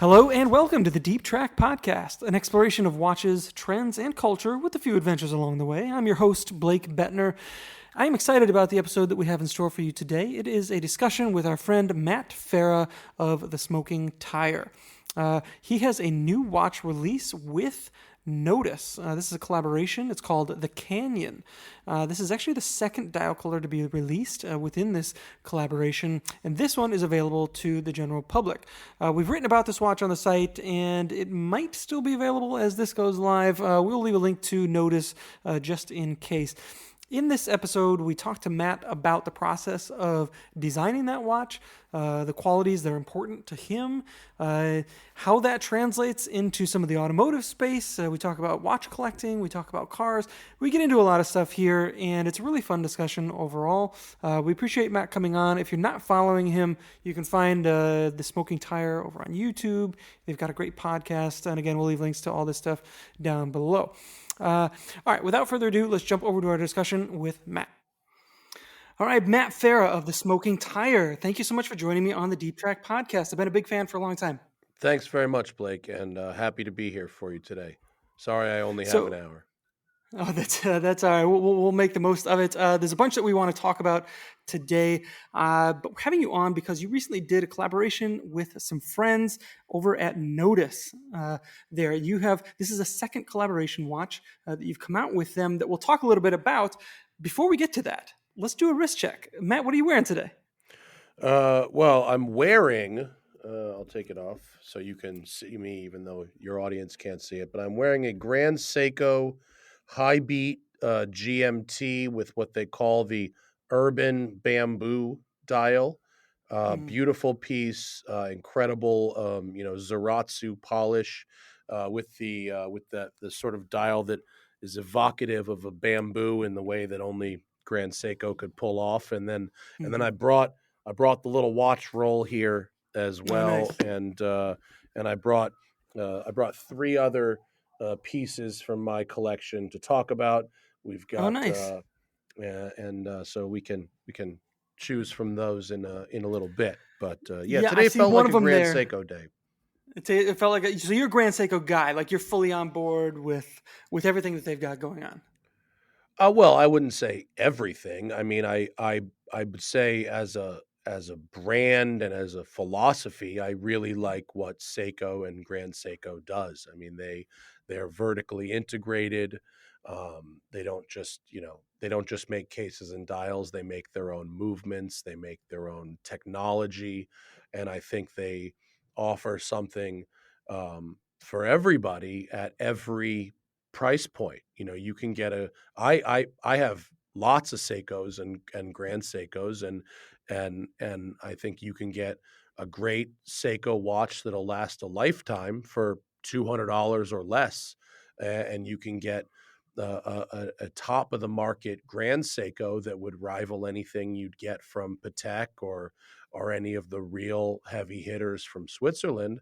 Hello and welcome to the Deep Track Podcast, an exploration of watches, trends, and culture with a few adventures along the way. I'm your host, Blake Bettner. I am excited about the episode that we have in store for you today. It is a discussion with our friend Matt Farah of The Smoking Tire. He has a new watch release with Notice. This is a collaboration. It's called The Canyon. This is actually the second dial color to be released within this collaboration, and this one is available to the general public. We've written about this watch on the site, and it might still be available as this goes live. We'll leave a link to Notice just in case. In this episode, we talked to Matt about the process of designing that watch, the qualities that are important to him, how that translates into some of the automotive space. We talk about watch collecting, we talk about cars. We get into a lot of stuff here, and it's a really fun discussion overall. We appreciate Matt coming on. If you're not following him, you can find The Smoking Tire over on YouTube. They've got a great podcast, and again, we'll leave links to all this stuff down below. All right, without further ado, let's jump over to our discussion with Matt. All right, Matt Farah of The Smoking Tire. Thank you so much for joining me on the Deep Track Podcast. I've been a big fan for a long time. Thanks very much, Blake, and happy to be here for you today. Sorry I only have an hour. Oh, that's all right. We'll make the most of it. There's a bunch that we want to talk about today, but we're having you on because you recently did a collaboration with some friends over at Notice. This is a second collaboration watch that you've come out with them that we'll talk a little bit about. Before we get to that, let's do a wrist check. Matt, what are you wearing today? Well, I'm wearing. I'll take it off so you can see me, even though your audience can't see it. But I'm wearing a Grand Seiko high beat GMT with what they call the urban bamboo dial. Beautiful piece, incredible, Zaratsu polish with the sort of dial that is evocative of a bamboo in the way that only Grand Seiko could pull off. And then I brought the little watch roll here as well, nice. and I brought three other pieces from my collection to talk about. We've got nice. So we can choose from those in a little bit. But today felt like a Grand Seiko day. It felt like so you're a Grand Seiko guy, like you're fully on board with everything that they've got going on. Well, I wouldn't say everything. I mean, I would say as a brand and as a philosophy, I really like what Seiko and Grand Seiko does. I mean, they're vertically integrated. They don't just make cases and dials. They make their own movements. They make their own technology, and I think they offer something for everybody at every price point. You can get I have lots of Seikos and Grand Seikos, and I think you can get a great Seiko watch that'll last a lifetime for $200 or less, and you can get a top of the market Grand Seiko that would rival anything you'd get from Patek or any of the real heavy hitters from Switzerland.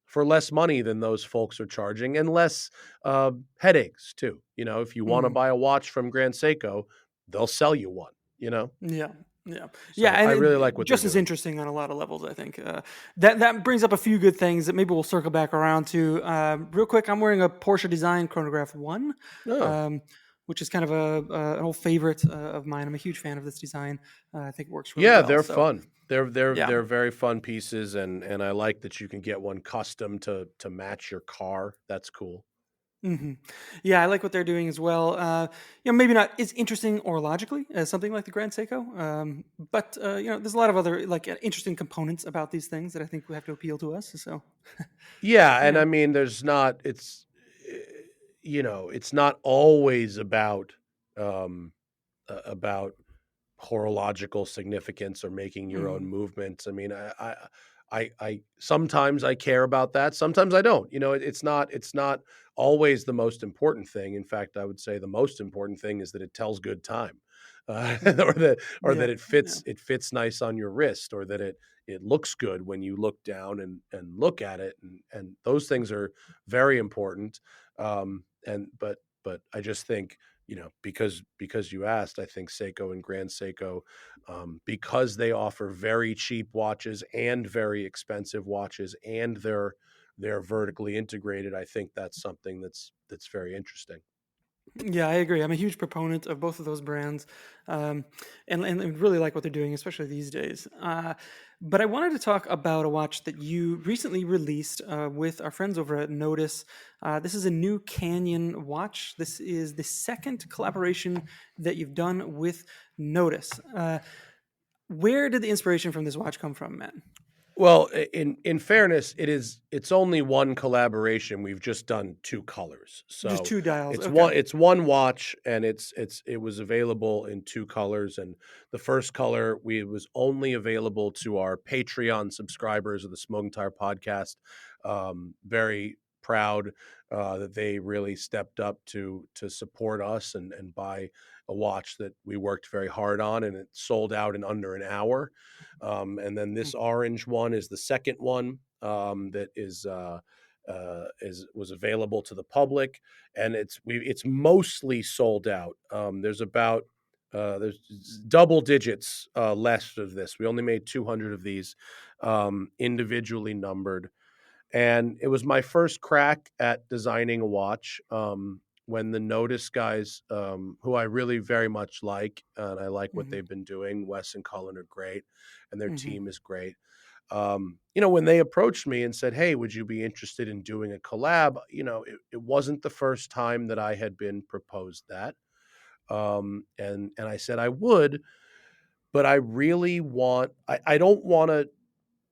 For less money than those folks are charging, and less headaches too. If you want to buy a watch from Grand Seiko, they'll sell you one. Yeah. So and I really like what just they're as doing. Interesting on a lot of levels. I think that brings up a few good things that maybe we'll circle back around to. Real quick, I'm wearing a Porsche Design Chronograph 1. Which is kind of an old favorite of mine. I'm a huge fan of this design. I think it works really well. Yeah, they're fun. They're very fun pieces, and I like that you can get one custom to match your car. That's cool. Mm-hmm. Yeah, I like what they're doing as well. Maybe not as interesting orologically as something like the Grand Seiko, but there's a lot of other interesting components about these things that I think we have to appeal to us. So, and I mean, it's not always about horological significance or making your own movements. I mean, I sometimes I care about that. Sometimes I don't. It's not always the most important thing. In fact, I would say the most important thing is that it tells good time, that it fits nice on your wrist, or that it looks good when you look down and look at it, and those things are very important. But I just think because you asked, I think Seiko and Grand Seiko, because they offer very cheap watches and very expensive watches, and they're vertically integrated. I think that's something that's very interesting. Yeah, I agree. I'm a huge proponent of both of those brands, um, and really like what they're doing, especially these days. But I wanted to talk about a watch that you recently released with our friends over at Notice. This is a new Canyon watch. This is the second collaboration that you've done with Notice. Where did the inspiration from this watch come from, Matt? Well, in fairness, it's only one collaboration. We've just done two colors. Just So two dials. Okay. it's one watch, and it was available in two colors. And the first color, we was only available to our Patreon subscribers of the Smoking Tire podcast. Very proud that they really stepped up to support us and buy a watch that we worked very hard on, and it sold out in under an hour. And then this orange one is the second one, that is was available to the public, and it's mostly sold out. There's double digits less of this. We only made 200 of these, individually numbered, and it was my first crack at designing a watch. When the Notice guys, who I really very much like, and I like what Mm-hmm. they've been doing, Wes and Cullen are great, and their Mm-hmm. team is great. When they approached me and said, "Hey, would you be interested in doing a collab?" It wasn't the first time that I had been proposed that, and I said I would, but I don't want to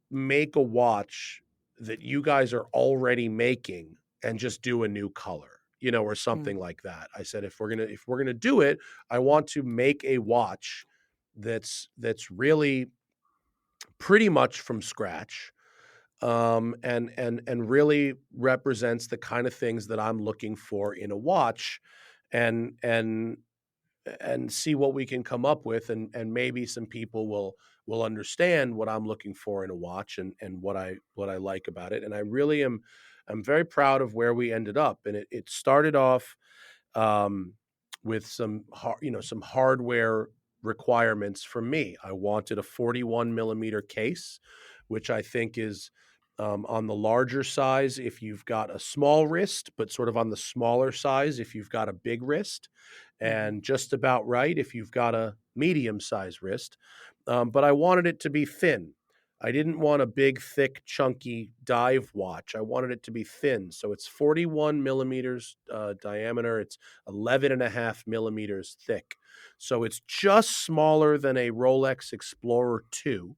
make a watch that you guys are already making and just do a new color, or something like that. I said, if we're gonna do it, I want to make a watch that's really pretty much from scratch, and really represents the kind of things that I'm looking for in a watch, and and and see what we can come up with, and maybe some people will understand what I'm looking for in a watch, and what I like about it. And I really I'm very proud of where we ended up. And it started off, um, with some hardware requirements from me. I wanted a 41 millimeter case, which I think is, on the larger size if you've got a small wrist, but sort of on the smaller size if you've got a big wrist, Mm-hmm. and just about right if you've got a medium size wrist. But I wanted it to be thin. I didn't want a big, thick, chunky dive watch. I wanted it to be thin. So it's 41 millimeters diameter. It's 11 and a half millimeters thick. So it's just smaller than a Rolex Explorer 2,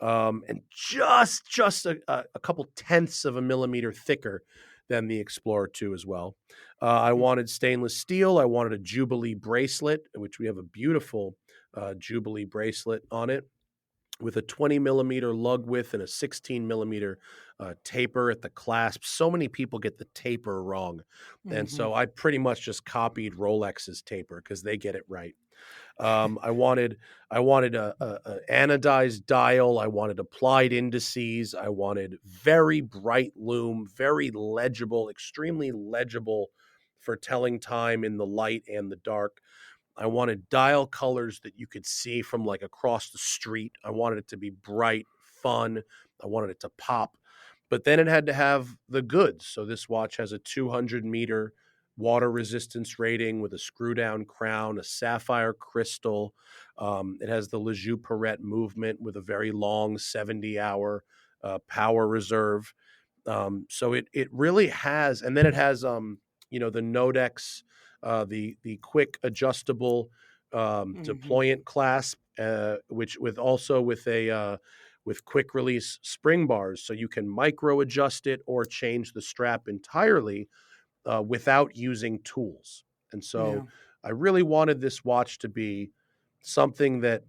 and just a couple tenths of a millimeter thicker than the Explorer 2 as well. I wanted stainless steel. I wanted a Jubilee bracelet, which we have a beautiful Jubilee bracelet on it, with a 20 millimeter lug width and a 16 millimeter taper at the clasp. So many people get the taper wrong. And Mm-hmm. so I pretty much just copied Rolex's taper because they get it right. I wanted a anodized dial. I wanted applied indices. I wanted very bright lume, very legible, extremely legible for telling time in the light and the dark. I wanted dial colors that you could see from like across the street. I wanted it to be bright, fun. I wanted it to pop. But then it had to have the goods. So this watch has a 200-meter water resistance rating with a screw down crown, a sapphire crystal. It has the Lejeune Perrette movement with a very long 70-hour power reserve. So it really has, and then it has, the Nodex, the quick adjustable, Mm-hmm. deployant clasp, which with quick release spring bars, so you can micro adjust it or change the strap entirely, without using tools. And Yeah. so I really wanted this watch to be something that,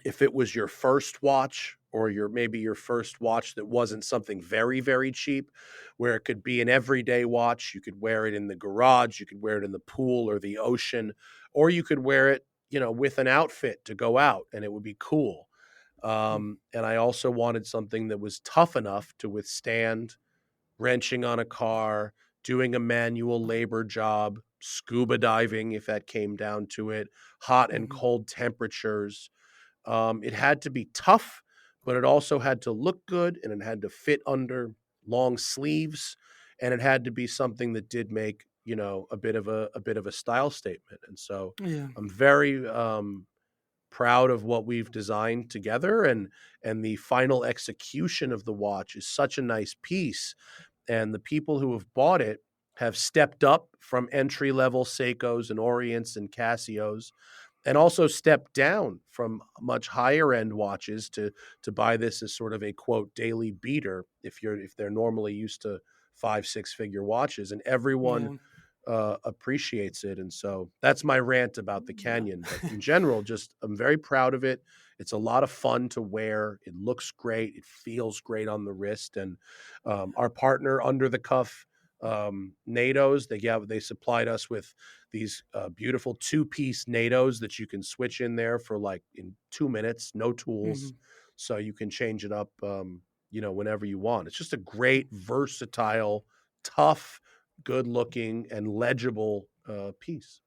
if it was your first watch, or your first watch that wasn't something very, very cheap, where it could be an everyday watch, you could wear it in the garage, you could wear it in the pool or the ocean, or you could wear it, with an outfit to go out, and it would be cool. And I also wanted something that was tough enough to withstand wrenching on a car, doing a manual labor job, scuba diving, if that came down to it, hot and Hmm. cold temperatures. It had to be tough, but it also had to look good, and it had to fit under long sleeves, and it had to be something that did make, a bit of a style statement. And so Yeah. I'm very proud of what we've designed together, and the final execution of the watch is such a nice piece, and the people who have bought it have stepped up from entry level Seikos and Orients and Casios, and also stepped down from much higher end watches to buy this as sort of a quote daily beater if they're normally used to 5 6 figure watches, and everyone Yeah. appreciates it. And so that's my rant about the Yeah. Canyon. But in general, just I'm very proud of it. It's a lot of fun to wear. It looks great. It feels great on the wrist. And our partner, Under the Cuff NATOs, they supplied us with these beautiful 2-piece NATOs that you can switch in there for like in 2 minutes, no tools, Hmm. so you can change it up, whenever you want. It's just a great, versatile, tough, good looking, and legible piece.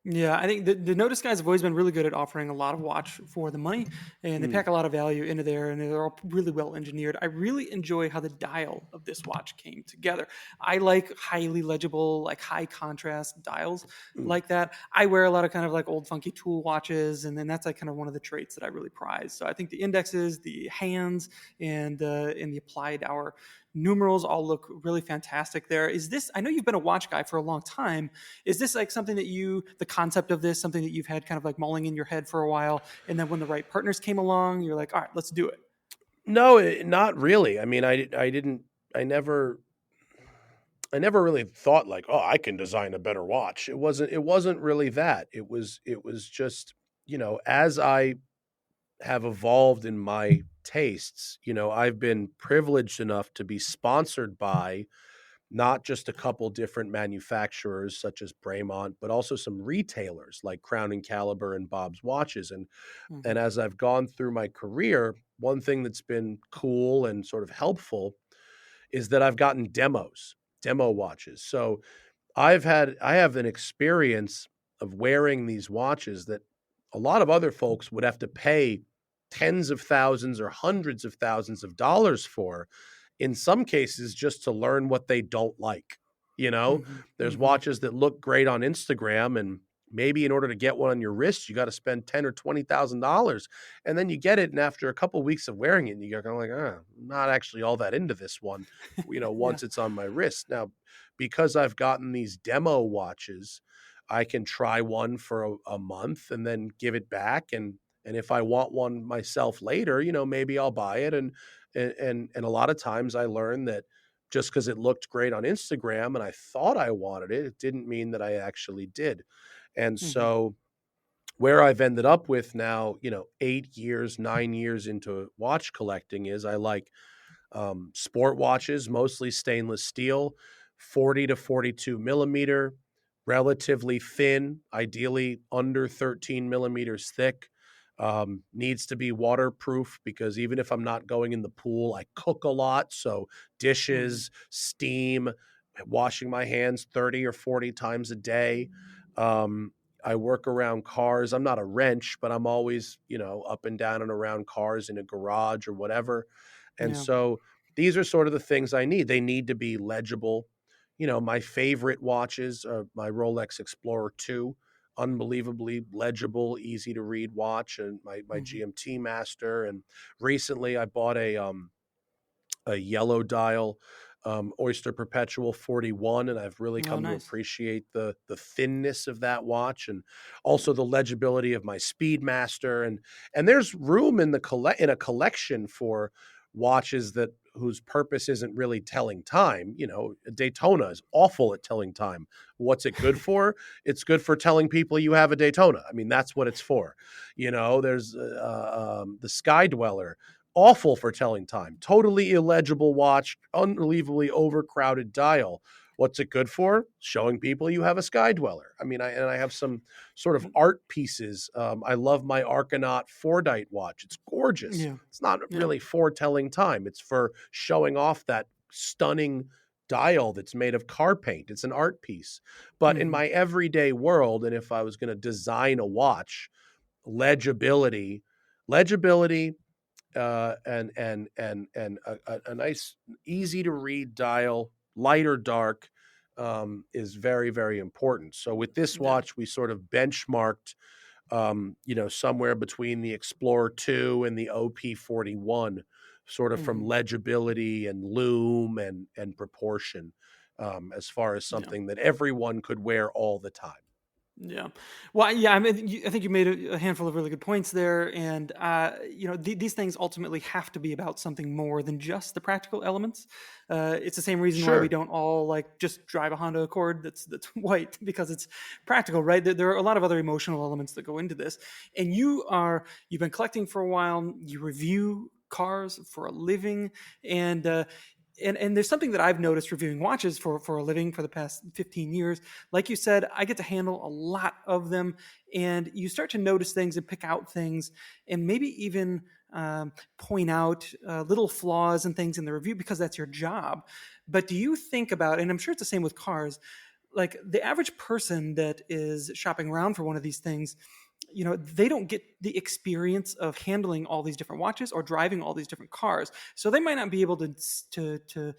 Yeah, I think the Notice guys have always been really good at offering a lot of watch for the money, and they Mm, pack a lot of value into there, and they're all really well engineered. I really enjoy how the dial of this watch came together. I like highly legible, like high contrast dials mm. like that. I wear a lot of kind of like old funky tool watches, and then that's like kind of one of the traits that I really prize. So I think the indexes, the hands, and the applied hour numerals all look really fantastic there. Is this? I know you've been a watch guy for a long time. Is this like something that the concept of this, something that you've had kind of like mulling in your head for a while, and then when the right partners came along, you're like, all right, let's do it. No, not really. I mean, I never, I never really thought like, oh, I can design a better watch. It wasn't really that. It was just, as I have evolved in my tastes, I've been privileged enough to be sponsored by not just a couple different manufacturers such as Bremont, but also some retailers like Crown and Caliber and Bob's Watches. And Hmm. as I've gone through my career, one thing that's been cool and sort of helpful is that I've gotten demo watches. So I have an experience of wearing these watches that a lot of other folks would have to pay tens of thousands or hundreds of thousands of dollars for, in some cases just to learn what they don't like. Hmm. There's Hmm. watches that look great on Instagram, and maybe in order to get one on your wrist, you got to spend $10,000 or $20,000, and then you get it, and after a couple of weeks of wearing it, you're kind of like, I'm not actually all that into this one. Yeah. Once it's on my wrist now, because I've gotten these demo watches, I can try one for a month and then give it back, and if I want one myself later, maybe I'll buy it. And a lot of times I learned that just because it looked great on Instagram and I thought I wanted it, it didn't mean that I actually did. And Hmm. so where I've ended up with now, 8 years, 9 years into watch collecting is I like sport watches, mostly stainless steel, 40 to 42 millimeter, relatively thin, ideally under 13 millimeters thick. Needs to be waterproof because even if I'm not going in the pool, I cook a lot. So Hmm. dishes, steam, washing my hands 30 or 40 times a day. Um, I work around cars. I'm not a wrench, but I'm always, up and down and around cars in a garage or whatever. And Yeah. so these are sort of the things I need. They need to be legible. My favorite watches are my Rolex Explorer 2, unbelievably legible, easy to read watch, and my Hmm. GMT Master. And recently I bought a yellow dial Oyster Perpetual 41, and I've really Oh, come to nice. appreciate the thinness of that watch, and also the legibility of my Speedmaster. And there's room in a collection for watches that whose purpose isn't really telling time. Daytona is awful at telling time. What's it good for? It's good for telling people you have a Daytona. I mean, that's what it's for. There's the Sky Dweller, awful for telling time, totally illegible watch, unbelievably overcrowded dial. What's it good for? Showing people you have a Sky Dweller. I mean, I have some sort of art pieces. I love my Argonaut Fordite watch. It's gorgeous. Yeah. It's not Yeah. really for telling time. It's for showing off that stunning dial that's made of car paint. It's an art piece. But in Hmm. my everyday world, and if I was going to design a watch, legibility, legibility, and a nice, easy to read dial, light or dark, is very, very important. So with this Yeah. watch, we sort of benchmarked, somewhere between the Explorer 2 and the OP41, sort of from Hmm. legibility and lume and proportion, as far as Yeah. something that everyone could wear all the time. Yeah. Well, yeah. I mean, I think you made a handful of really good points there, and these things ultimately have to be about something more than just the practical elements. It's the same reason why we Sure. don't all like just drive a Honda Accord that's white because it's practical, right? There are a lot of other emotional elements that go into this, and you've been collecting for a while. You review cars for a living, and and there's something that I've noticed reviewing watches for a living for the past 15 years. Like you said, I get to handle a lot of them, and you start to notice things and pick out things, and maybe even point out little flaws and things in the review because that's your job. But do you think about, and I'm sure it's the same with cars, like the average person that is shopping around for one of these things, they don't get the experience of handling all these different watches or driving all these different cars, so they might not be able to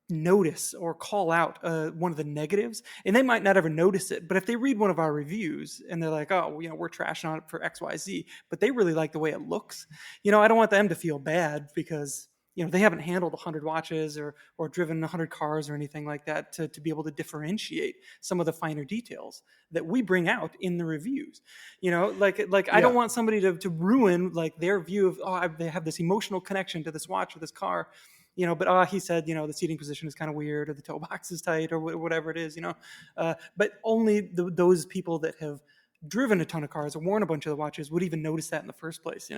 notice or call out one of the negatives, and they might not ever notice it. But if they read one of our reviews and they're like, oh, we're trashing on it for XYZ, but they really like the way it looks, I don't want them to feel bad because they haven't handled 100 watches or driven 100 cars or anything like that to be able to differentiate some of the finer details that we bring out in the reviews. Like I don't Yeah. want somebody to ruin like their view of, they have this emotional connection to this watch or this car, but he said, the seating position is kind of weird, or the toe box is tight, or whatever it is, but only those people that have driven a ton of cars or worn a bunch of the watches would even notice that in the first place.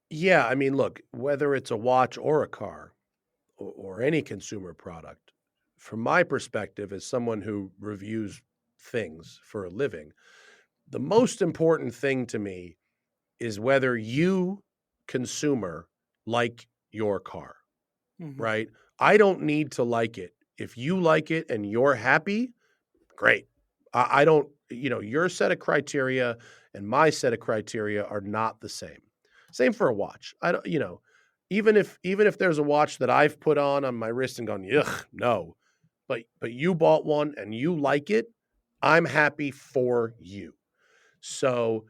Yeah. I mean, look, whether it's a watch or a car, or any consumer product, from my perspective, as someone who reviews things for a living, the most important thing to me is whether you, consumer, like your car, Hmm. right? I don't need to like it. If you like it and you're happy, great. I don't, your set of criteria and my set of criteria are not the same. Same for a watch. I don't, even if there's a watch that I've put on my wrist and gone, yuck, no. But you bought one and you like it, I'm happy for you. So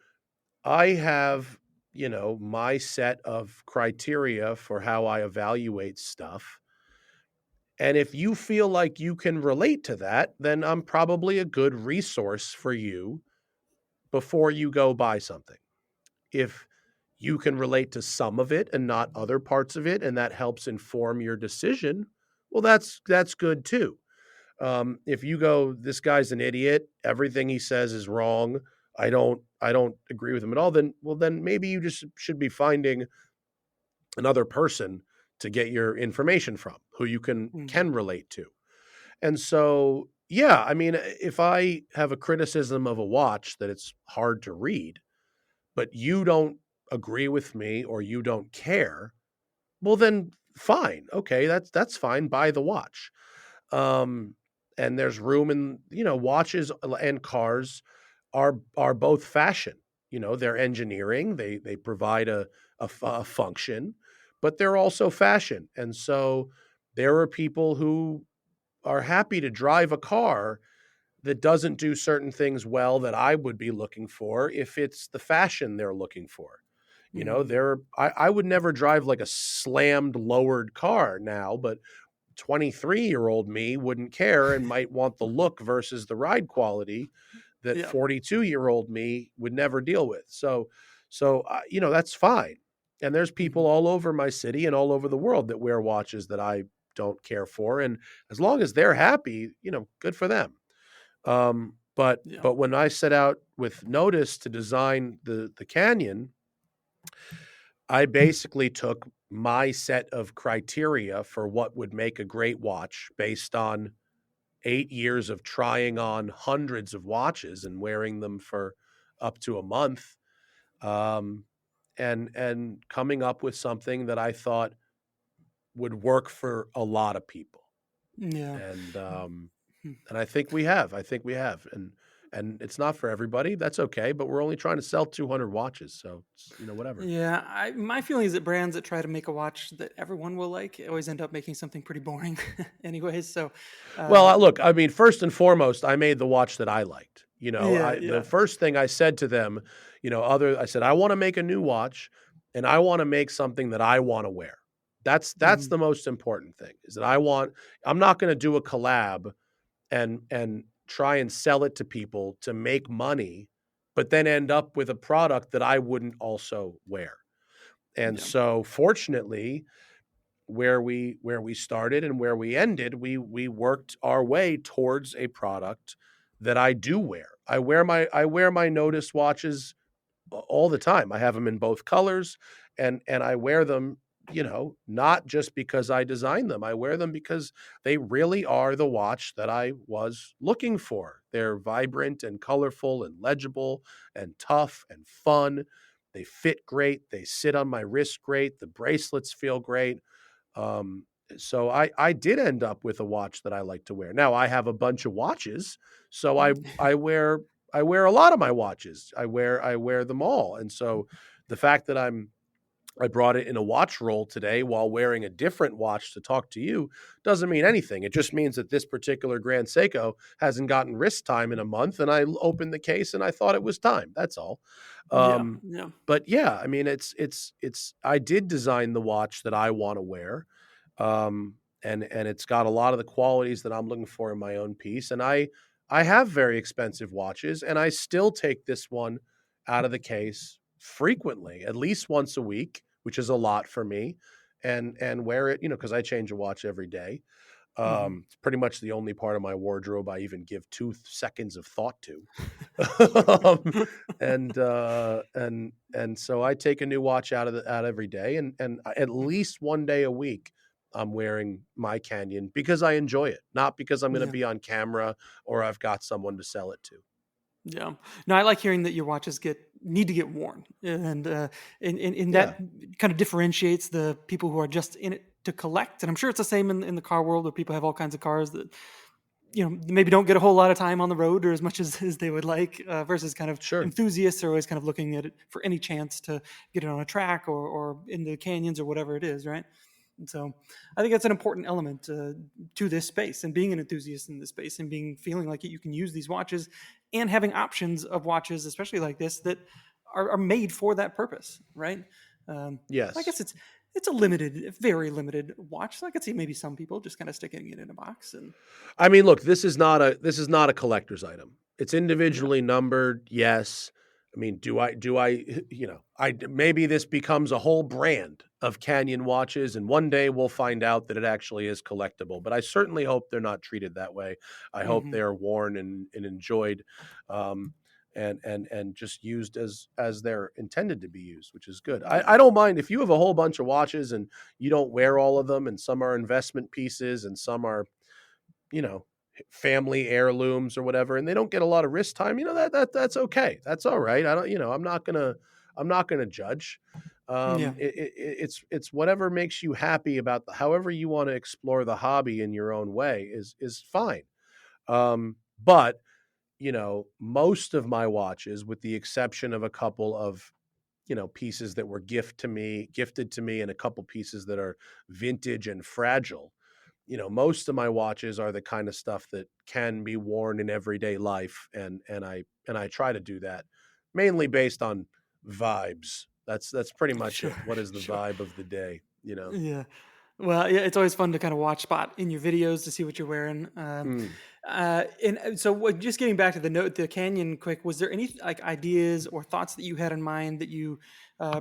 I have, my set of criteria for how I evaluate stuff. And if you feel like you can relate to that, then I'm probably a good resource for you before you go buy something. If you can relate to some of it and not other parts of it, and that helps inform your decision, well, that's good too. If you go, this guy's an idiot, everything he says is wrong, I don't agree with him at all, then maybe you just should be finding another person to get your information from who you can Hmm. relate to. And so, yeah, I mean, if I have a criticism of a watch that it's hard to read, but you don't agree with me or you don't care, well then fine. Okay, that's fine. Buy the watch. Um and there's room in, watches and cars are both fashion. They're engineering. They provide a function, but they're also fashion. And so there are people who are happy to drive a car that doesn't do certain things well that I would be looking for if it's the fashion they're looking for. Hmm. I would never drive like a slammed lowered car now, but 23-year-old me wouldn't care and might want the look versus the ride quality that Yeah. 42-year-old me would never deal with. So that's fine. And there's Hmm. people all over my city and all over the world that wear watches that I don't care for, and as long as they're happy, good for them. But Yeah. but when I set out with Notice to design the Canyon, I basically took my set of criteria for what would make a great watch based on 8 years of trying on hundreds of watches and wearing them for up to a month, um, and coming up with something that I thought would work for a lot of people. Yeah. And Hmm. and I think we have. I think we have. And it's not for everybody. That's okay, but we're only trying to sell 200 watches, so it's, whatever. Yeah, my feeling is that brands that try to make a watch that everyone will like always end up making something pretty boring, anyways. So, Well, uh, look, I mean, first and foremost, I made the watch that I liked. yeah, The yeah, first thing I said to them, I said I want to make a new watch, and I want to make something that I want to wear. That's hmm, the most important thing. Is that I'm not going to do a collab and try and sell it to people to make money, but then end up with a product that I wouldn't also wear. And yeah, so, fortunately, where we started and where we ended, we worked our way towards a product that I do wear. I wear my Notice watches all the time. I have them in both colors, and I wear them, not just because I designed them. I wear them because they really are the watch that I was looking for. They're vibrant and colorful and legible and tough and fun. They fit great. They sit on my wrist great. The bracelets feel great. Um, so I did end up with a watch that I like to wear. Now I have a bunch of watches, so I wear a lot of my watches. I wear them all. And so the fact that I brought it in a watch roll today while wearing a different watch to talk to you doesn't mean anything. It just means that this particular Grand Seiko hasn't gotten wrist time in a month, and I opened the case and I thought it was time. That's all. yeah, Um, yeah, but yeah, I mean, it's. I did design the watch that I want to wear, um, and it's got a lot of the qualities that I'm looking for in my own piece. And I have very expensive watches, and I still take this one out of the case frequently, at least once a week, which is a lot for me, and wear it, because I change a watch every day. hmm, It's pretty much the only part of my wardrobe I even give 2 seconds of thought to. um, and so I take a new watch out every day, and at least one day a week I'm wearing my Canyon because I enjoy it, not because I'm going to yeah. be on camera or I've got someone to sell it to. Yeah. No, I like hearing that your watches need to get worn, and Yeah, that kind of differentiates the people who are just in it to collect. And I'm sure it's the same in the car world where people have all kinds of cars that maybe don't get a whole lot of time on the road or as much as they would like, versus kind of sure. enthusiasts are always kind of looking at it for any chance to get it on a track or in the canyons or whatever it is, right? And so I think that's an important element to this space and being an enthusiast in this space and being feeling like you can use these watches and having options of watches, especially like this, that are made for that purpose, right? I Yes. guess it's a limited, very limited watch. So I could see maybe some people just kind of sticking it in a box and I mean, look, this is not a collector's item. It's yeah, individually numbered, yes. I mean, do I I maybe this becomes a whole brand of Canyon watches, and one day we'll find out that it actually is collectible. But I certainly hope they're not treated that way. I hope hmm, they are worn and enjoyed, um, and just used as they're intended to be used, which is good. I, yeah, I don't mind if you have a whole bunch of watches and you don't wear all of them, and some are investment pieces and some are you know, family heirlooms or whatever, and they don't get a lot of wrist time, that's okay. That's all right. I don't, I'm not gonna judge. yeah, It's whatever makes you happy about however you want to explore the hobby in your own way is fine. But most of my watches, with the exception of a couple of pieces that were gifted to me, and a couple pieces that are vintage and fragile, most of my watches are the kind of stuff that can be worn in everyday life, and I try to do that mainly based on vibes. That's pretty much it. sure, What is the sure, vibe of the day? yeah. Well, yeah, it's always fun to kind of watch spot in your videos to see what you're wearing. Mm. And so, just getting back to the Canyon, quick, was there any like ideas or thoughts that you had in mind that you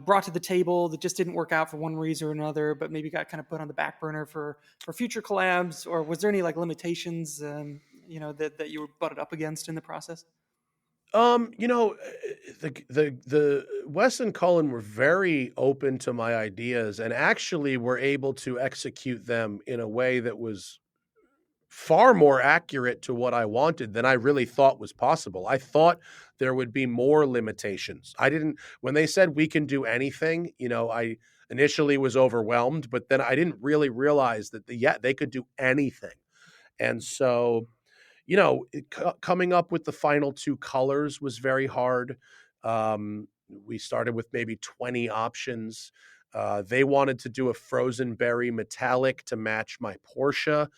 brought to the table that just didn't work out for one reason or another, but maybe got kind of put on the back burner for future collabs, or was there any like limitations, that you were butted up against in the process? The Wes and Cullen were very open to my ideas and actually were able to execute them in a way that was far more accurate to what I wanted than I really thought was possible. I thought there would be more limitations. I didn't When they said we can do anything, I initially was overwhelmed, but then I didn't really realize that they could do anything. And so, coming up with the final two colors was very hard. We started with maybe 20 options. They wanted to do a frozen berry metallic to match my Porsche,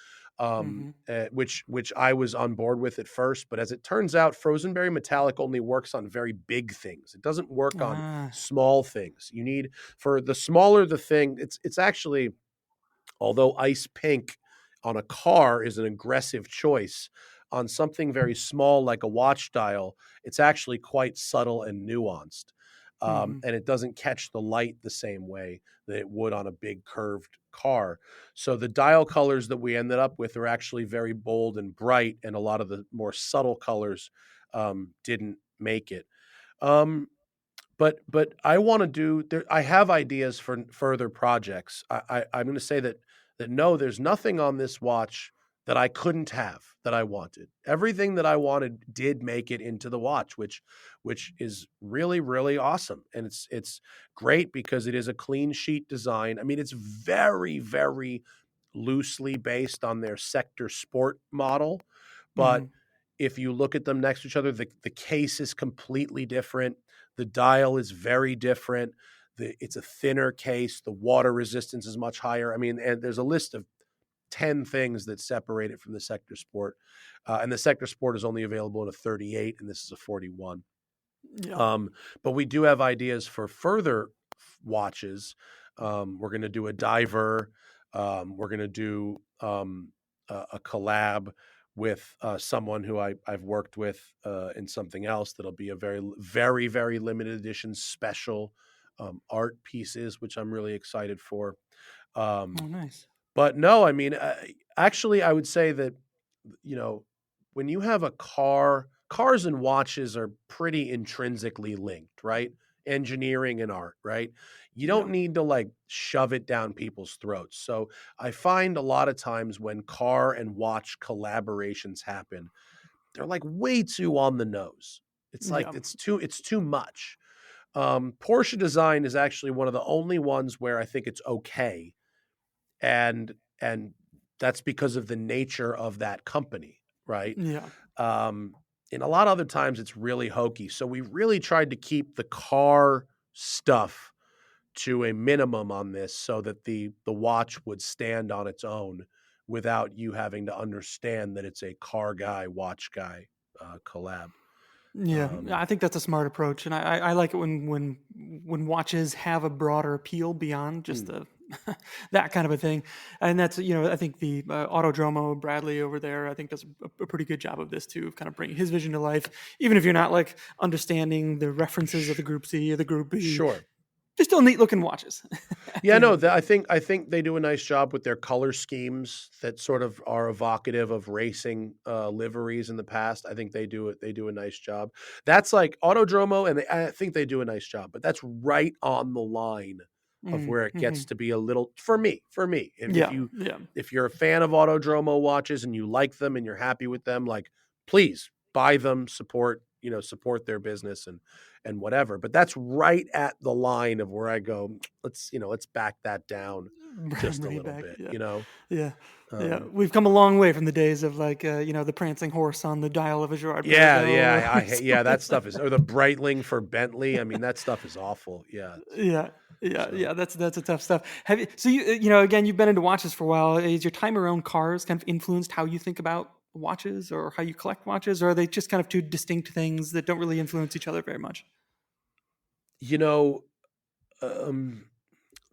Mm-hmm. which I was on board with at first. But as it turns out, frozen berry metallic only works on very big things. It doesn't work on Ah. small things. You need for the smaller the thing. It's actually, although ice pink on a car is an aggressive choice, on something very small like a watch dial, it's actually quite subtle and nuanced. Mm-hmm. And it doesn't catch the light the same way that it would on a big curved car. So the dial colors that we ended up with are actually very bold and bright, and a lot of the more subtle colors didn't make it. Um, but I want to do there. I have ideas for further projects. I'm going to say that no, there's nothing on this watch that I couldn't have that I wanted. Everything that I wanted did make it into the watch, which is really really awesome, and it's great because it is a clean sheet design. I mean, it's very very loosely based on their Sector Sport model, Mm-hmm. but if you look at them next to each other, the case is completely different. The dial is very different. It's a thinner case. The water resistance is much higher. I mean, and there's a list of 10 things that separate it from the Sector Sport. And the Sector Sport is only available in a 38, and this is a 41. Yeah. Um, but we do have ideas for further watches. We're going to do a diver. We're going to do a collab with someone who I've worked with in something else that'll be a very, very, very limited edition special art pieces, which I'm really excited for. Um, Oh, nice. but no, I mean, actually, I would say that, when you have a car, cars and watches are pretty intrinsically linked, right? Engineering and art, right? You Yeah. don't need to like shove it down people's throats. So I find a lot of times when car and watch collaborations happen, they're like way too on the nose. It's like Yeah. it's too much. Porsche design is actually one of the only ones where I think it's okay, and that's because of the nature of that company, right? Yeah. Um, and a lot of other times it's really hokey. So we really tried to keep the car stuff to a minimum on this so that the watch would stand on its own without you having to understand that it's a car guy, watch guy collab. Yeah, Um, I think that's a smart approach, and I like it when watches have a broader appeal beyond just mm, the that kind of a thing, and that's I think the Autodromo Bradley over there I think does a pretty good job of this too, of kind of bringing his vision to life, even if you're not like understanding the references of the sh- Group C or the Group B. sure. They're still neat looking watches at Yeah, the end no, of the day. I think they do a nice job with their color schemes that sort of are evocative of racing liveries in the past. I think they do a nice job. That's like Autodromo, and I think they do a nice job, but that's right on the line of where it Mm-hmm. gets to be a little for me. If Yeah, you yeah, if you're a fan of Autodromo watches and you like them and you're happy with them, like please buy them, support their business and whatever. But that's right at the line of where I go, let's back that down just a bring it little back. bit, Yeah, yeah, yeah. Um, We've come a long way from the days of like the prancing horse on the dial of a Gerard yeah, Mirabelle or yeah, yeah, something that like stuff is, or the Breitling for Bentley. I mean, that stuff is awful. Yeah. yeah, yeah, So yeah. That's a tough stuff. Have you? So again, you've been into watches for a while. Is your time around cars kind of influenced how you think about watches or how you collect watches, or are they just kind of two distinct things that don't really influence each other very much? you know, um,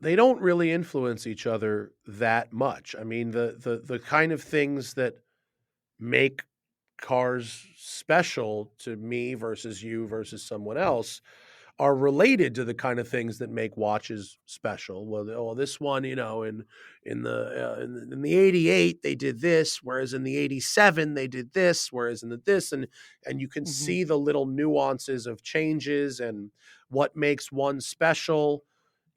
they don't really influence each other that much. I mean, the kind of things that make cars special to me versus you versus someone else are related to the kind of things that make watches special. Well, this one, in the 88 they did this, whereas in the 87 they did this, whereas in the this, and you can Hmm. see the little nuances of changes and what makes one special.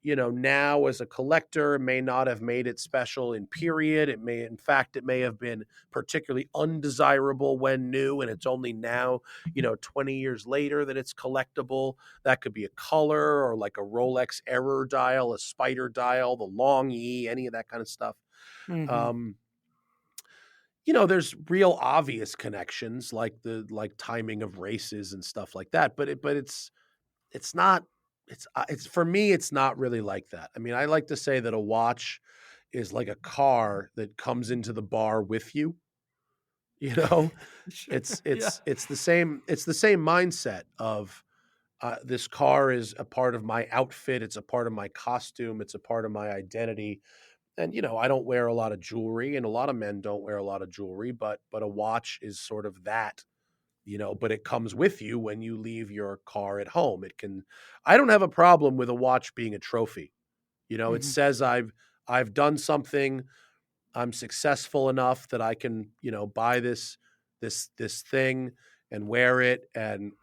Now as a collector may not have made it special in period. It may have been particularly undesirable when new, and it's only now, 20 years later that it's collectible. That could be a color or like a Rolex error dial, a spider dial, the long E, any of that kind of stuff. Hmm. Um, there's real obvious connections like the like timing of races and stuff like that, but it's not it's for me it's not really like that. I mean, I like to say that a watch is like a car that comes into the bar with you, you know? Sure. It's Yeah. it's it's the same mindset of this car is a part of my outfit, it's a part of my costume, it's a part of my identity. And I don't wear a lot of jewelry, and a lot of men don't wear a lot of jewelry, but a watch is sort of that, but it comes with you when you leave your car at home. It can I don't have a problem with a watch being a trophy. It Hmm. says I've done something. I'm successful enough that I can, buy this thing and wear it, and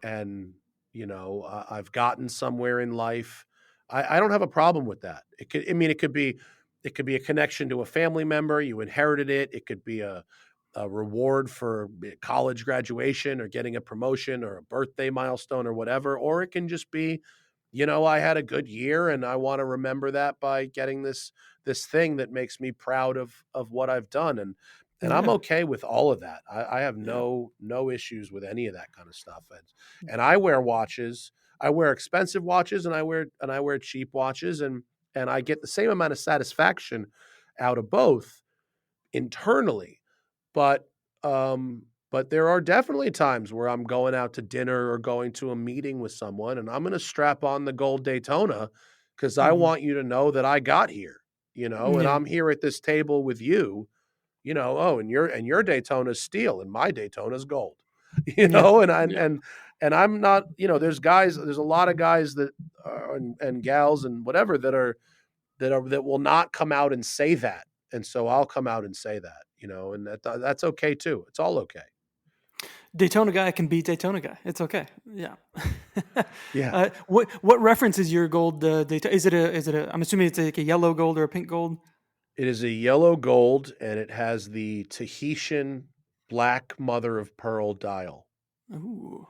I've gotten somewhere in life. I don't have a problem with that. It could be a connection to a family member. You inherited it. It could be a reward for college graduation or getting a promotion or a birthday milestone or whatever, or it can just be, I had a good year and I want to remember that by getting this thing that makes me proud of what I've done. And I'm Yeah. okay with all of that. I have Yeah. no issues with any of that kind of stuff. And I wear watches. I wear expensive watches and I wear cheap watches, and I get the same amount of satisfaction out of both internally. But but there are definitely times where I'm going out to dinner or going to a meeting with someone, and I'm going to strap on the gold Daytona because I Hmm. want you to know that I got here, and Yeah. I'm here at this table with you, oh, and your Daytona's steel and my Daytona's gold. Yeah. And Yeah. and I'm not, there's a lot of guys that and gals and whatever that will not come out and say that. And so I'll come out and say that, and that's okay too. It's all okay. Daytona guy can beat Daytona guy. It's okay. Yeah. Yeah. What reference is your gold Daytona? Is it a? I'm assuming it's like a yellow gold or a pink gold. It is a yellow gold, and it has the Tahitian black mother of pearl dial. Ooh.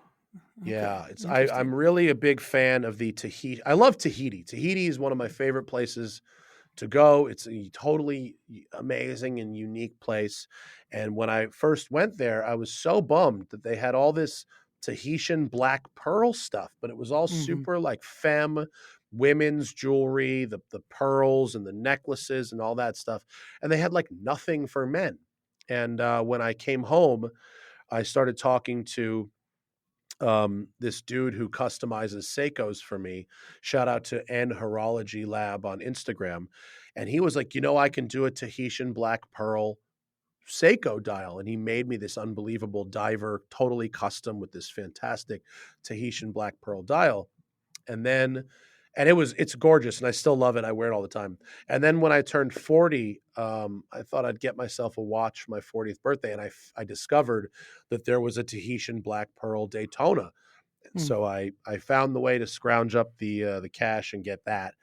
Okay. Yeah, I'm Interesting. really a big fan of the Tahiti. I love Tahiti. Tahiti is one of my favorite places to go. It's a totally amazing and unique place. And when I first went there, I was so bummed that they had all this Tahitian black pearl stuff, but it was all Hmm. super like femme women's jewelry, the pearls and the necklaces and all that stuff. And they had like nothing for men. And when I came home, I started talking to this dude who customizes Seikos for me. Shout out to N Horology Lab on Instagram. And he was like, I can do a Tahitian black pearl Seiko dial. And he made me this unbelievable diver, totally custom with this fantastic Tahitian black pearl dial. And then, and it's gorgeous and I still love it. I wear it all the time. And then when I turned 40, I thought I'd get myself a watch for my 40th birthday. And I discovered that there was a Tahitian black pearl Daytona, so I found the way to scrounge up the cash and get that.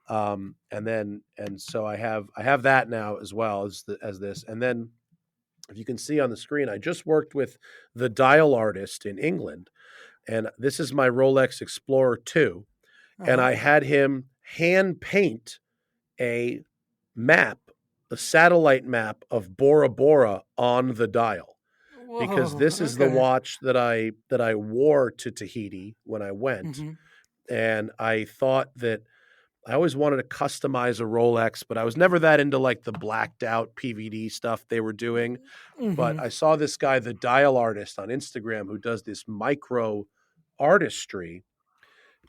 And so I have that now as well as this. And then if you can see on the screen, I just worked with the dial artist in England, and this is my Rolex Explorer 2, and Uh-huh. I had him hand paint a map, a satellite map of Bora Bora on the dial, because Whoa. this is the Okay. watch that I wore to Tahiti when I went. Hmm. And I thought that I always wanted to customize a Rolex, but I was never that into like the blacked out PVD stuff they were doing. But Hmm. I saw this guy, the dial artist on Instagram, who does this micro artistry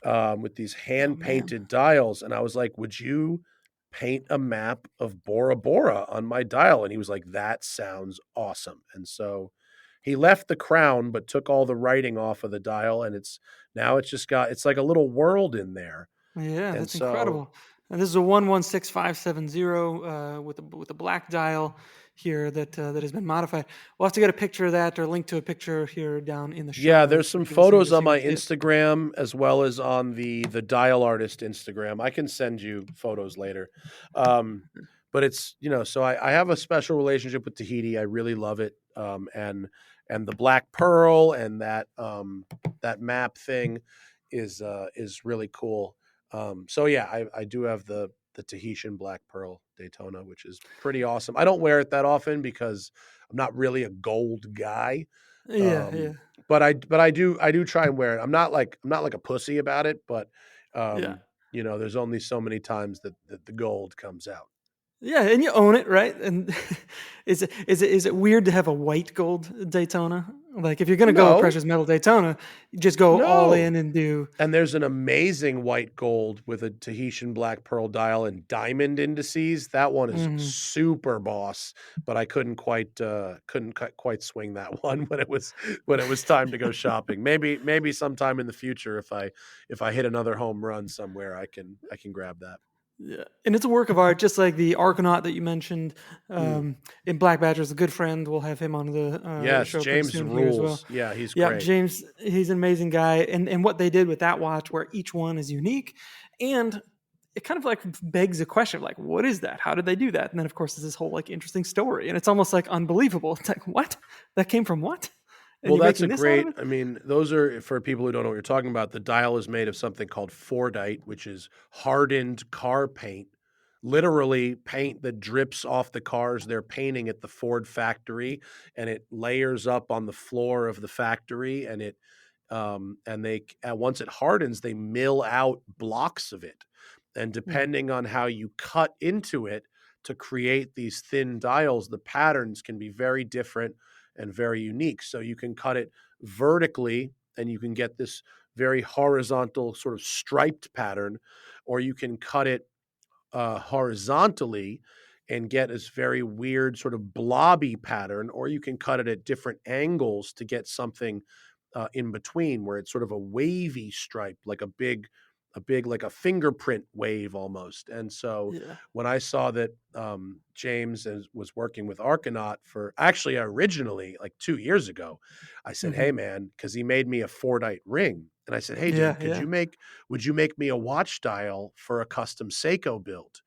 with these Oh hand man. painted dials. And I was like, would you paint a map of Bora Bora on my dial? And he was like, that sounds awesome. And so he left the crown, but took all the writing off of the dial. And it's like a little world in there. Yeah, And that's so, incredible. And this is a 116570 with a black dial here that has been modified. We'll have to get a picture of that or link to a picture here down in the show yeah, there's notes for some people so photos so on you can my see it. Instagram as well as on the dial artist Instagram. I can send you photos later. Um, but it's, so I have a special relationship with Tahiti. I really love it. And the black pearl and that map thing is really cool. So yeah, I do have the Tahitian Black Pearl Daytona, which is pretty awesome. I don't wear it that often because I'm not really a gold guy. Yeah, yeah, Um, but I do try and wear it. I'm not like a pussy about it, but yeah. there's only so many times that the gold comes out. Yeah, and you own it, right? And is it weird to have a white gold Daytona? Like if you're gonna go with No, precious metal Daytona, you just go all no. in and do. And there's an amazing white gold with a Tahitian black pearl dial and diamond indices. That one is Mhm. super boss, but I couldn't quite swing that one when it was time to go shopping. Maybe sometime in the future if I hit another home run somewhere, I can grab that. Yeah, and it's a work of art, just like the Argonaut that you mentioned Mm. in Black Badger's a good friend. We'll have him on the Yes, show pretty James soon here as well. rules. Yeah, he's Yeah, great. James, he's an amazing guy, and what they did with that watch, where each one is unique, and it kind of like begs a question, like, what is that? How did they do that? And then, of course, there's this whole like interesting story, and it's almost like unbelievable. It's like, what? That came from what? And Well, you're that's a making this out of great. it? I mean, those are for people who don't know what you're talking about. The dial is made of something called Fordite, which is hardened car paint, literally paint that drips off the cars they're painting at the Ford factory, and it layers up on the floor of the factory, and once it hardens, they mill out blocks of it, and Mhm, depending on how you cut into it to create these thin dials, the patterns can be very different and very unique. So you can cut it vertically and you can get this very horizontal sort of striped pattern, or you can cut it horizontally and get this very weird sort of blobby pattern, or you can cut it at different angles to get something in between where it's sort of a wavy stripe, like a big like a fingerprint wave almost. And so yeah. when I saw that James was working with Argonaut for actually originally like 2 years ago, I said, Hmm. "Hey man," because he made me a Fordite ring, and I said, "Hey Yeah, dude, yeah. would you make me a watch dial for a custom Seiko build?"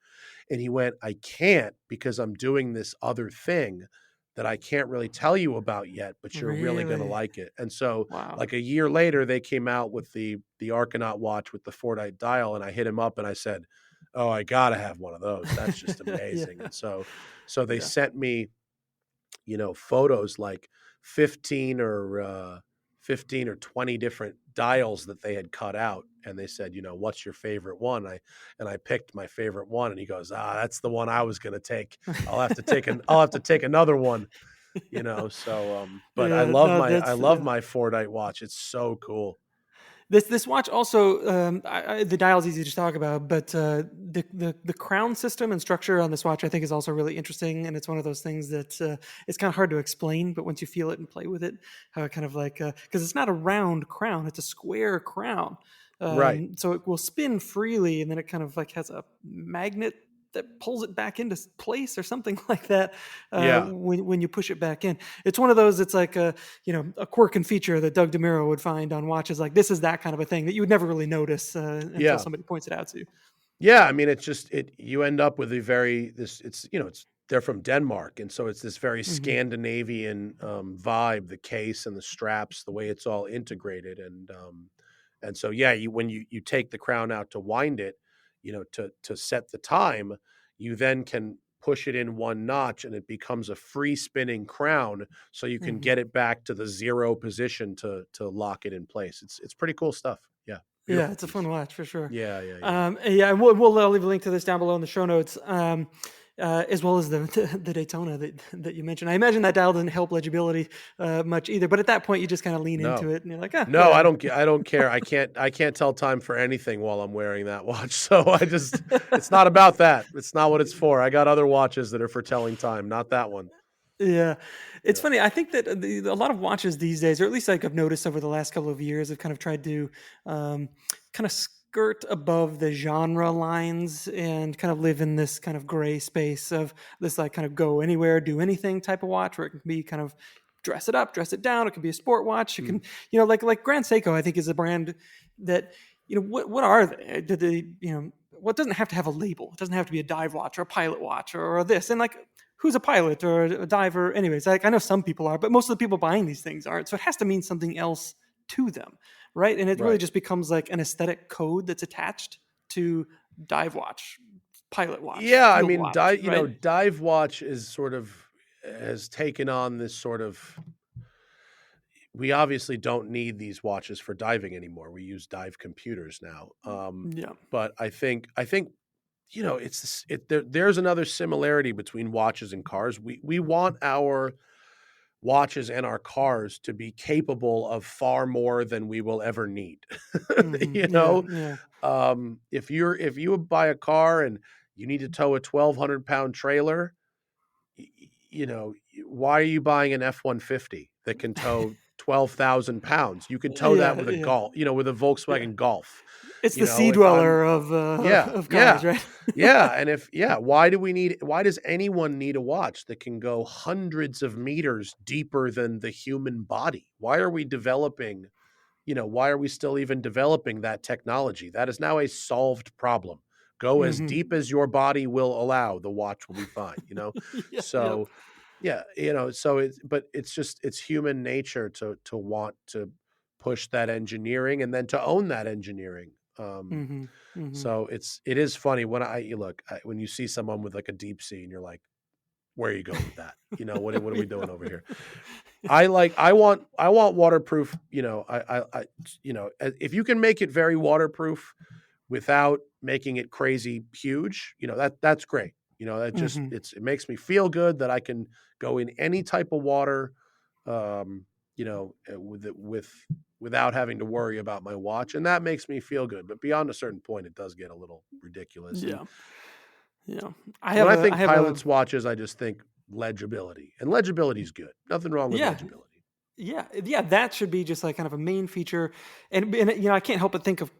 And he went, "I can't because I'm doing this other thing that I can't really tell you about yet, but you're really going to Really? like it." And so Wow. like a year later, they came out with the Argonaut watch with the Fordite dial, and I hit him up and I said, "Oh, I got to have one of those. That's just Yeah, amazing." And so they yeah. sent me photos like 15 or 15 or 20 different dials that they had cut out, and they said, "What's your favorite one?" I picked my favorite one, and he goes, "That's the one I was going to take. I'll have to take another one." Yeah. But Yeah, no, I that's love my Fordite watch. It's so cool. this watch also the dial's easy to talk about, but the crown system and structure on this watch I think is also really interesting, and it's one of those things that it's kind of hard to explain, but once you feel it and play with it, how it kind of like because it's not a round crown, it's a square crown, Right. so it will spin freely, and then it kind of like has a magnet that pulls it back into place or something like that Yeah. when you push it back in. It's one of those. It's like a quirk and feature that Doug DeMuro would find on watches. Like this is that kind of a thing that you would never really notice until Yeah. somebody points it out to you. Yeah, I mean, it's just you end up with a very this it's they're from Denmark, and so it's this very Hmm. Scandinavian vibe, the case and the straps, the way it's all integrated, and so yeah, when you take the crown out to wind it, to set the time, you then can push it in one notch, and it becomes a free spinning crown, so you can Hmm. get it back to the zero position to lock it in place. It's pretty cool stuff. Yeah, Yeah, beautiful it's a fun piece. watch for sure. Yeah, yeah, yeah. Yeah, and we'll leave a link to this down below in the show notes, as well as the the Daytona that you mentioned. I imagine that dial doesn't help legibility much either, but at that point you just kind of lean into No. it and you're like, ah, No, I whatever. don't I don't care. I can't tell time for anything while I'm wearing that watch. So it's not about that. It's not what it's for. I got other watches that are for telling time, not that one. Yeah, it's Yeah. funny. I think that a lot of watches these days, or at least like I've noticed over the last couple of years, have kind of tried to kind of skirt above the genre lines and kind of live in this kind of gray space of this like kind of go anywhere, do anything type of watch, where it can be kind of dress it up, dress it down. It can be a sport watch. It Mm. can, like Grand Seiko, I think is a brand that what are they? Do they what doesn't have to have a label? It doesn't have to be a dive watch or a pilot watch or this. And like who's a pilot or a diver. Anyways, like I know some people are, but most of the people buying these things aren't. So it has to mean something else to them, right? And it really Right. just becomes like an aesthetic code that's attached to dive watch pilot watch, Yeah, I field mean, watch, right? dive watch is sort of has taken on this sort of we obviously don't need these watches for diving anymore. We use dive computers now. Yeah. But I think there's another similarity between watches and cars. We want our watches and our cars to be capable of far more than we will ever need. you Yeah. know, Yeah. if you buy a car and you need to tow a 1,200-pound trailer, why are you buying an F-150 that can tow 12,000 pounds? You can tow that Yeah. with a Yeah. Golf, with a Yeah. Volkswagen Golf. It's the sea If I'm dweller of Yeah, of cars, yeah, right? yeah, and why does anyone need a watch that can go hundreds of meters deeper than the human body? Why are we still even developing that technology? That is now a solved problem. Go as hmm deep as your body will allow, the watch will be fine. Yeah. Yep. So, yeah, so it's human nature to want to push that engineering and then to own that engineering. hmm hmm So it is funny when when you see someone with like a deep sea and you're like, where are you going with that? What are we doing over here? I want waterproof. If you can make it very waterproof without making it crazy huge, that's great. hmm It makes me feel good that I can go in any type of water, without having to worry about my watch, and that makes me feel good. But beyond a certain point, it does get a little ridiculous. And Yeah. Yeah. when I I think have a pilots watches, I just think legibility, and legibility is good. Nothing wrong with yeah. legibility. Yeah, that should be just like kind of a main feature, and I can't help but think of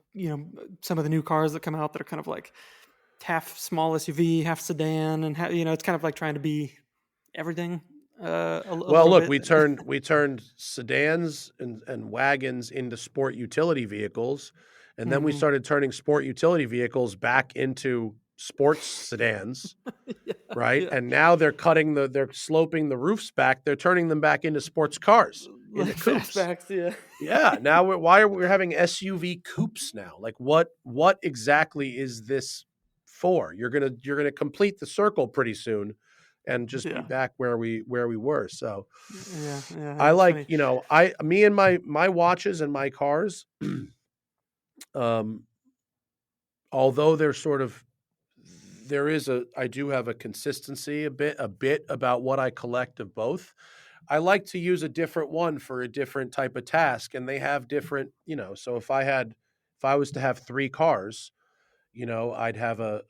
some of the new cars that come out that are kind of like half small SUV, half sedan, and it's kind of like trying to be everything a Well, little look, bit. we turned sedans and wagons into sport utility vehicles, and then we hmm started turning sport utility vehicles back into sports sedans, yeah, right? yeah, And now they're sloping the roofs back. They're turning them back into sports cars, into like coupes. fastbacks. Yeah, Yeah, now why are we having SUV coupes now? Like what exactly is this for? You're gonna complete the circle pretty soon, and just be yeah, back where we were. So yeah, yeah. I It's like funny. I me and my watches and my cars, um, although they're sort of I do have a consistency a bit about what I collect of both. I like to use a different one for a different type of task, and they have different, so if I was to have three cars, I'd have an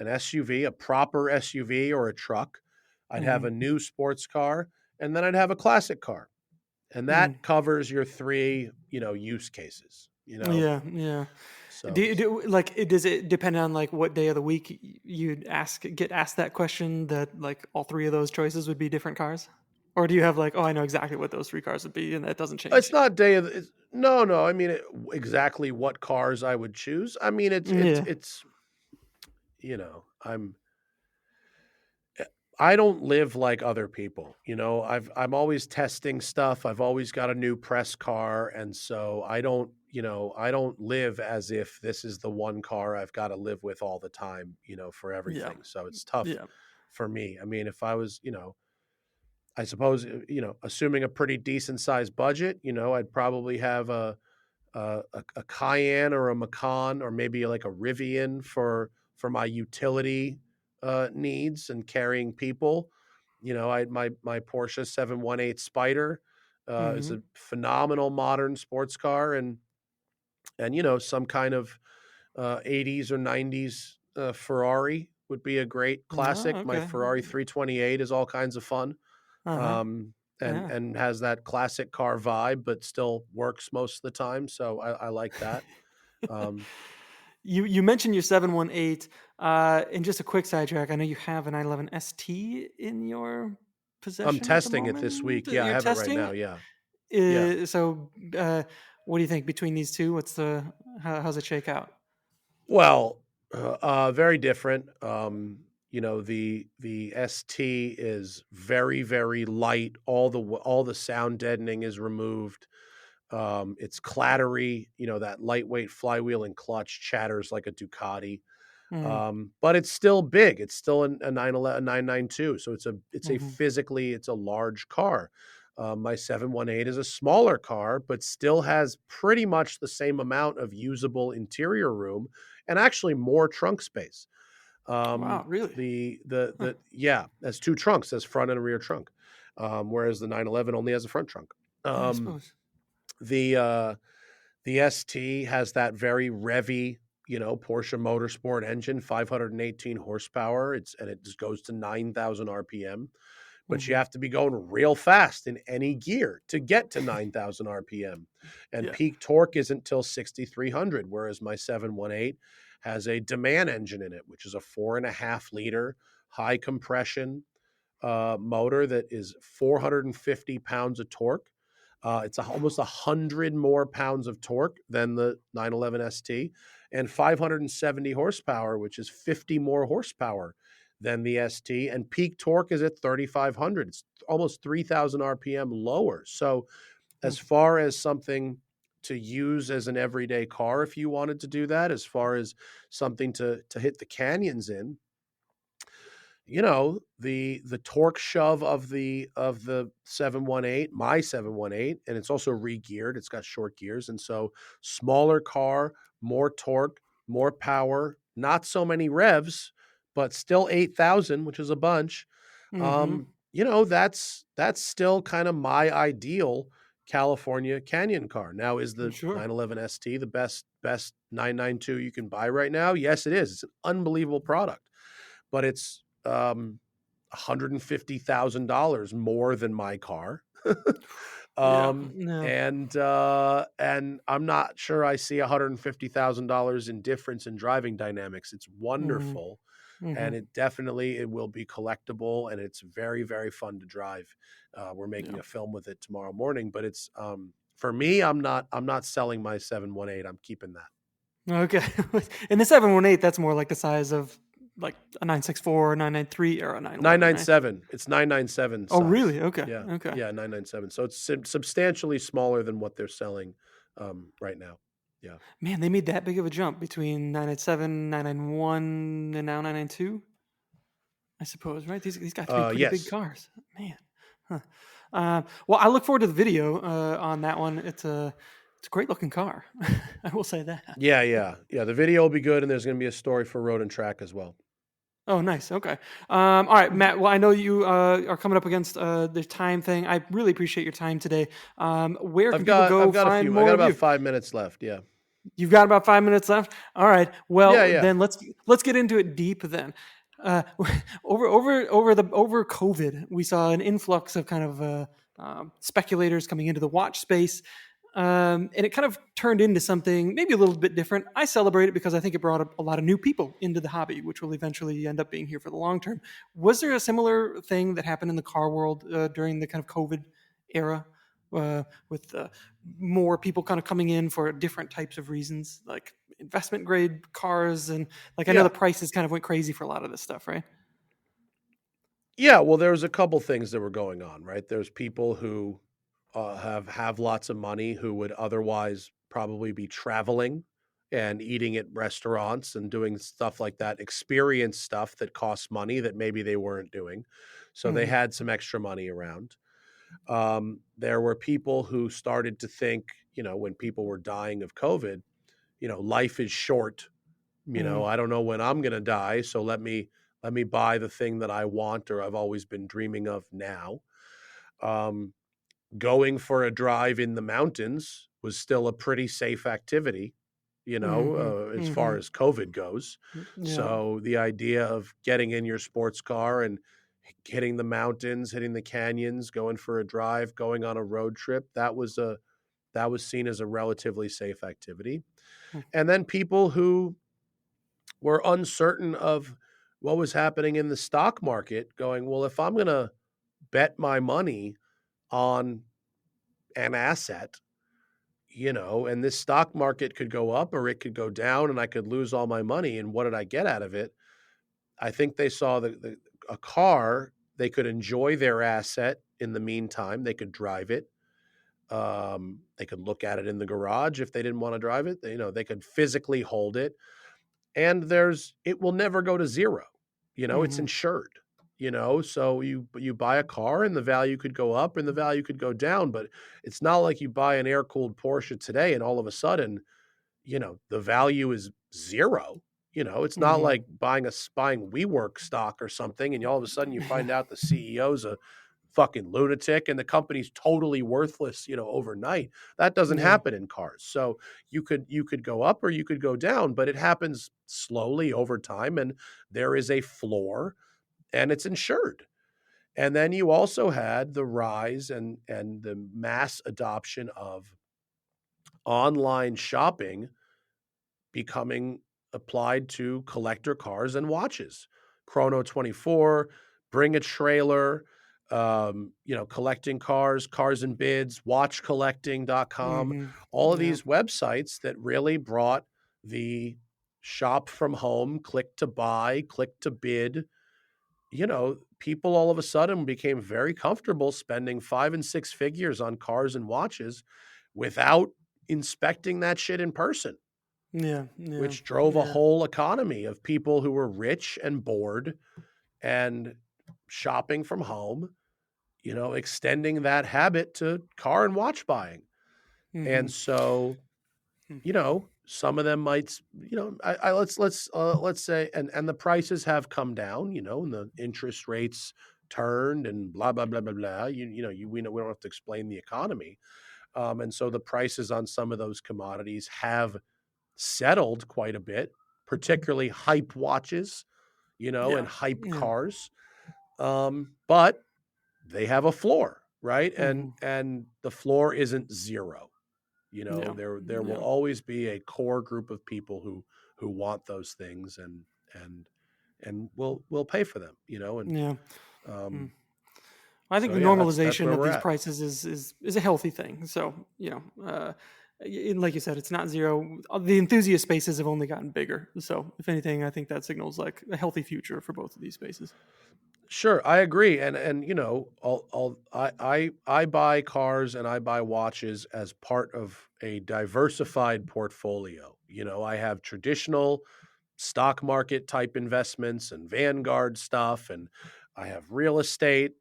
SUV, a proper SUV or a truck. I'd have hmm a new sports car, and then I'd have a classic car. And hmm that covers your three, use cases. Yeah, yeah. So Does it depend on like what day of the week you'd get asked that question that like all three of those choices would be different cars? Or do you have like, oh, I know exactly what those three cars would be and that doesn't it's change? not day of no, no. I mean, exactly what cars I would choose. I mean, Yeah. I'm I don't live like other people. I'm always testing stuff. I've always got a new press car, and so I don't live as if this is the one car I've got to live with all the time, for Yeah. everything. So it's tough Yeah. for me. I mean, if I was, I suppose, assuming a pretty decent sized budget, I'd probably have a Cayenne or a Macan or maybe like a Rivian for my utility needs and carrying people. I had my Porsche 718 Spider is hmm a phenomenal modern sports car, and some kind of 80s or 90s Ferrari would be a great Oh, classic. My okay. Ferrari 328 is all kinds of fun, Uh-huh. um, and Yeah. and has that classic car vibe, but still works most of the time. So I like that. Um, You mentioned your 718. And just a quick sidetrack. I know you have an 911 ST in your I'm possession at the testing it this moment. week. Yeah, I You're have it right now. testing. Yeah, yeah. So, what do you think between these two? How's it shake out? Well, very different. The ST is very very light. All the sound deadening is removed. It's clattery. That lightweight flywheel and clutch chatters like a Ducati. Mm-hmm. But it's still big. It's still a 911, 992. So Mm-hmm. it's a large car. My 718 is a smaller car, but still has pretty much the same amount of usable interior room and actually more trunk space. Wow, really? Huh. Yeah, has two trunks, has front and a rear trunk, whereas the 911 only has a front trunk. Yeah, I Um, suppose. the uh, the ST has that very revvy, Porsche Motorsport engine, 518 horsepower. It just goes to 9,000 RPM, but you Mm-hmm. have to be going real fast in any gear to get to 9,000 RPM. And Yeah. peak torque isn't till 6,300, whereas my 718 has a demand engine in it, which is a 4.5 liter high compression motor that is 450 pounds of torque. It's almost 100 more pounds of torque than the 911 ST, and 570 horsepower, which is 50 more horsepower than the ST. And peak torque is at 3,500. It's almost 3,000 RPM lower. So, Hmm. as far as something to use as an everyday car, if you wanted to do that, as far as something to hit the canyons in, the torque shove of the 718, my 718, and it's also re-geared. It's got short gears, and so smaller car, more torque, more power, not so many revs, but still 8,000, which is a bunch. Mm-hmm. That's still kind of my ideal California Canyon car. Now, is the Sure. 911 ST the best 992 you can buy right now? Yes, it is. It's an unbelievable product, but it's $150,000 more than my car. Yeah. No. And I'm not sure I see $150,000 in difference in driving dynamics. It's Mm-hmm. wonderful, Mm-hmm. and it will be collectible, and it's very, very fun to drive. We're making Yeah. a film with it tomorrow morning, but it's for me. I'm not selling my 718. I'm keeping that. Okay. And the 718, that's more like the size of like a 964, 993, or a 911, right? 997. It's 997 Oh, size. really? Okay. Yeah. Okay. Yeah, 997. So it's substantially smaller than what they're selling right now. Yeah. Man, they made that big of a jump between 997, 991, and now 992, I suppose, right? These got to be pretty big Yes. cars. Man. Huh. Well, I look forward to the video on that one. It's a great looking car. I will say that. Yeah, yeah. Yeah, the video will be good, and there's going to be a story for Road and Track as well. Oh, nice. Okay. All right, Matt. Well, I know you are coming up against the time thing. I really appreciate your time today. Where I've can people got I've go got a find few. I more got of about you? 5 minutes left. Yeah. You've got about 5 minutes left. All right. Yeah, Well, yeah. then let's get into it deep. Then, uh, over COVID, we saw an influx of kind of speculators coming into the watch space, and it kind of turned into something maybe a little bit different. I celebrate it because I think it brought a lot of new people into the hobby, which will eventually end up being here for the long term. Was there a similar thing that happened in the car world during the kind of COVID era? With more people kind of coming in for different types of reasons, like investment grade cars, and like I know Yeah. the prices kind of went crazy for a lot of this stuff, right? Yeah, well, there was a couple things that were going on, right? There's people who have lots of money who would otherwise probably be traveling and eating at restaurants and doing stuff like that, experience stuff that costs money that maybe they weren't doing. So they Mm-hmm. had some extra money around. There were people who started to think, when people were dying of COVID, life is short. Mm-hmm. I don't know when I'm going to die, so let me buy the thing that I want or I've always been dreaming of now. Um, Going for a drive in the mountains was still a pretty safe activity, Mm-hmm. as Mm-hmm. far as COVID goes. Yeah. So the idea of getting in your sports car and hitting the mountains, hitting the canyons, going for a drive, going on a road trip, that was seen as a relatively safe activity. And then people who were uncertain of what was happening in the stock market, going, well, if I'm going to bet my money on an asset, and this stock market could go up or it could go down and I could lose all my money. And what did I get out of it? I think they saw a car, they could enjoy their asset in the meantime. They could drive it. They could look at it in the garage if they didn't want to drive it. They could physically hold it. and it will never go to zero. It's Mm-hmm. insured. So you buy a car and the value could go up and the value could go down, but it's not like you buy an air cooled Porsche today and all of a sudden, the value is zero. It's not Mm-hmm. like buying WeWork stock or something, and all of a sudden you Yeah. find out the CEO's a fucking lunatic and the company's totally worthless, overnight. That doesn't Yeah. happen in cars. So you could go up or you could go down, but it happens slowly over time, and there is a floor, and it's insured. And then you also had the rise and the mass adoption of online shopping becoming applied to collector cars and watches. Chrono 24, Bring a Trailer, collecting cars and bids, watchcollecting.com, Mm-hmm. all of Yeah. these websites that really brought the shop from home, click to buy, click to bid. People all of a sudden became very comfortable spending 5 and 6 figures on cars and watches without inspecting that shit in person, Yeah. Yeah. which drove a Yeah. whole economy of people who were rich and bored and shopping from home, extending that habit to car and watch buying. Mm-hmm. And so, some of them might, let's say, and the prices have come down, and the interest rates turned and blah blah blah blah blah. We don't have to explain the economy, and so the prices on some of those commodities have settled quite a bit, particularly hype watches, Yeah. and hype Yeah. cars. But they have a floor, right? And Mm-hmm. and the floor isn't zero. Yeah. There will Yeah. always be a core group of people who want those things and will pay for them, and Yeah. Mm. um, I think so the yeah, that's normalization where of we're these at. prices is a healthy thing. So like you said, it's not zero. The enthusiast spaces have only gotten bigger. So if anything, I think that signals like a healthy future for both of these spaces. Sure, I agree, and I buy cars and I buy watches as part of a diversified portfolio. I have traditional stock market type investments and Vanguard stuff, and I have real estate,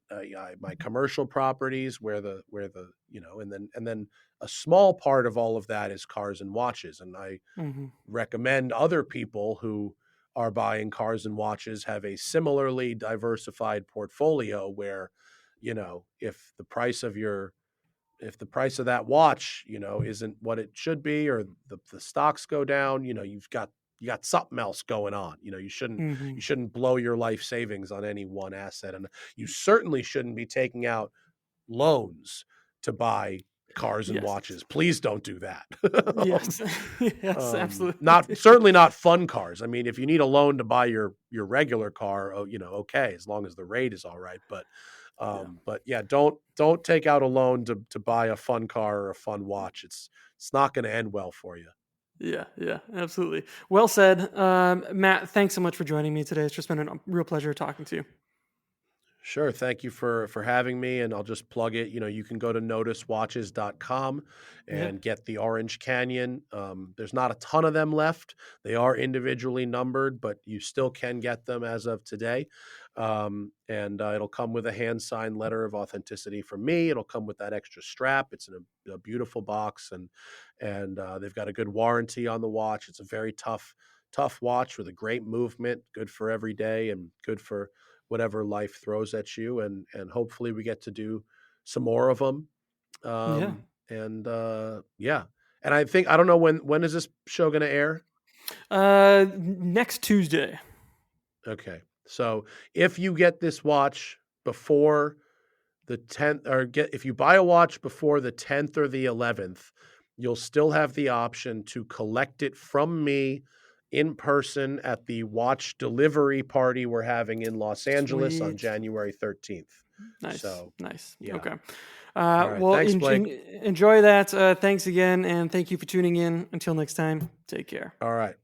my commercial properties where the and then a small part of all of that is cars and watches, and I Mm-hmm. recommend other people who are buying cars and watches have a similarly diversified portfolio where, if the price of that watch, isn't what it should be, or the stocks go down, you got something else going on. You shouldn't Mm-hmm. you shouldn't blow your life savings on any one asset. And you certainly shouldn't be taking out loans to buy cars and Yes. watches. Please don't do that. Yes. Yes. Absolutely. Not certainly not fun cars. I mean, if you need a loan to buy your regular car, okay, as long as the rate is all right. Yeah. But yeah, don't take out a loan to buy a fun car or a fun watch. It's not going to end well for you. Yeah. Yeah. Absolutely. Well said, Matt. Thanks so much for joining me today. It's just been a real pleasure talking to you. Sure. Thank you for having me. And I'll just plug it. You can go to noticewatches.com Yeah. and get the Orange Canyon. There's not a ton of them left. They are individually numbered, but you still can get them as of today. And it'll come with a hand signed letter of authenticity from me. It'll come with that extra strap. It's in a beautiful box, and they've got a good warranty on the watch. It's a very tough watch with a great movement, good for every day and good for whatever life throws at you, and hopefully we get to do some more of them. Yeah. And yeah, and I don't know when is this show going to air. Next Tuesday. Okay, so if you get this watch before the 10th, or if you buy a watch before the 10th or the 11th, you'll still have the option to collect it from me in person at the watch delivery party we're having in Los Angeles on Sweet. January 13th. Nice. So, Nice. yeah. Okay. All right. Well, Thanks, Blake. enjoy that. Thanks again, and thank you for tuning in. Until next time, take care. All right.